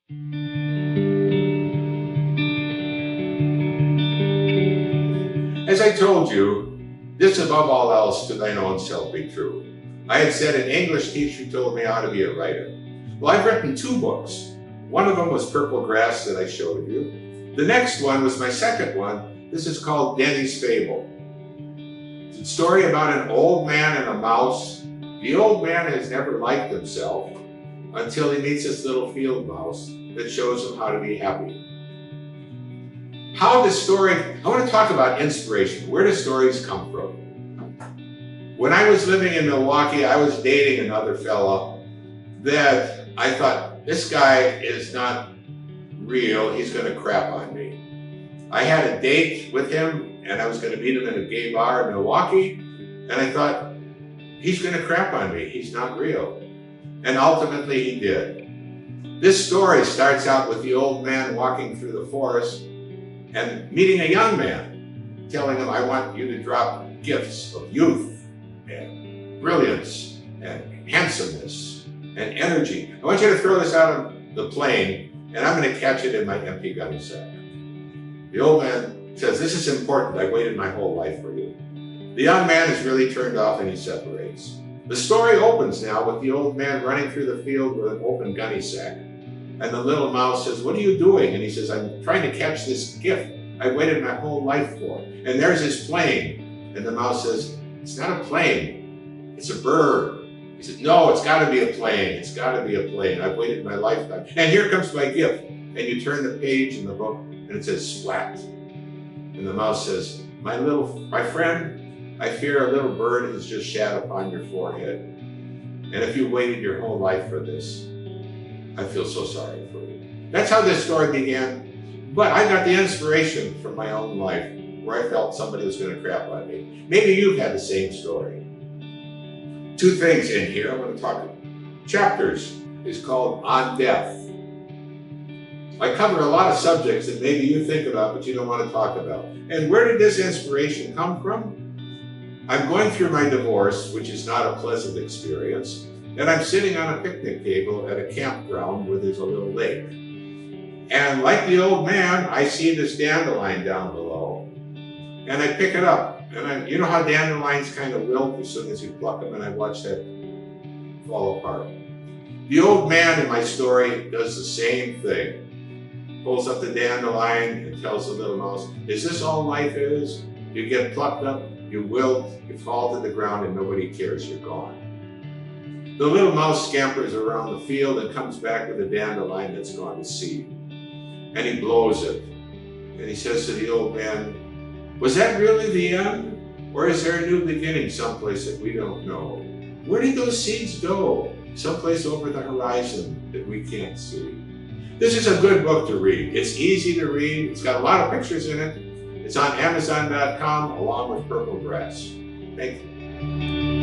As I told you, this above all else to thine own self be true. I had said an English teacher told me I ought to be a writer. Well, I've written 2 books. One of them was Purple Grass that I showed you. The next one was my second one. This is called Denny's Fable. It's a story about an old man and a mouse. The old man has never liked himself until he meets this little field mouse that shows him how to be happy. How this story, I want to talk about inspiration. Where do stories come from? When I was living in Milwaukee, I was dating another fella that I thought, this guy is not real, he's going to crap on me. I had a date with him and I was going to meet him in a gay bar in Milwaukee, and I thought, he's going to crap on me, he's not real. And ultimately he did. This story starts out with the old man walking through the forest and meeting a young man, telling him, I want you to drop gifts of youth and brilliance and handsomeness and energy. I want you to throw this out on the plane and I'm going to catch it in my empty gunny sack. The old man says, this is important. I waited my whole life for you. The young man is really turned off and he separates. The story opens now with the old man running through the field with an open gunny sack. And the little mouse says, what are you doing? And he says, I'm trying to catch this gift I waited my whole life for. And there's his plane. And the mouse says, it's not a plane, it's a bird. He says, no, it's gotta be a plane. It's gotta be a plane. I've waited my lifetime. And here comes my gift. And you turn the page in the book and it says splat. And the mouse says, my friend, I fear a little bird has just shat upon your forehead. And if you waited your whole life for this, I feel so sorry for you. That's how this story began. But I got the inspiration from my own life where I felt somebody was going to crap on me. Maybe you've had the same story. 2 things in here. I'm going to talk chapters is called On Death. I cover a lot of subjects that maybe you think about but you don't want to talk about. And where did this inspiration come from? I'm going through my divorce, which is not a pleasant experience. And I'm sitting on a picnic table at a campground where there's a little lake. And like the old man, I see this dandelion down below. And I pick it up. And you know how dandelions kind of wilt as soon as you pluck them, and I watch that fall apart. The old man in my story does the same thing. Pulls up the dandelion and tells the little mouse, is this all life is? You get plucked up, you wilt, you fall to the ground, and nobody cares, you're gone. The little mouse scampers around the field and comes back with a dandelion that's gone to seed. And he blows it. And he says to the old man, was that really the end? Or is there a new beginning someplace that we don't know? Where did those seeds go? Someplace over the horizon that we can't see. This is a good book to read. It's easy to read. It's got a lot of pictures in it. It's on Amazon.com along with Purple Grass. Thank you.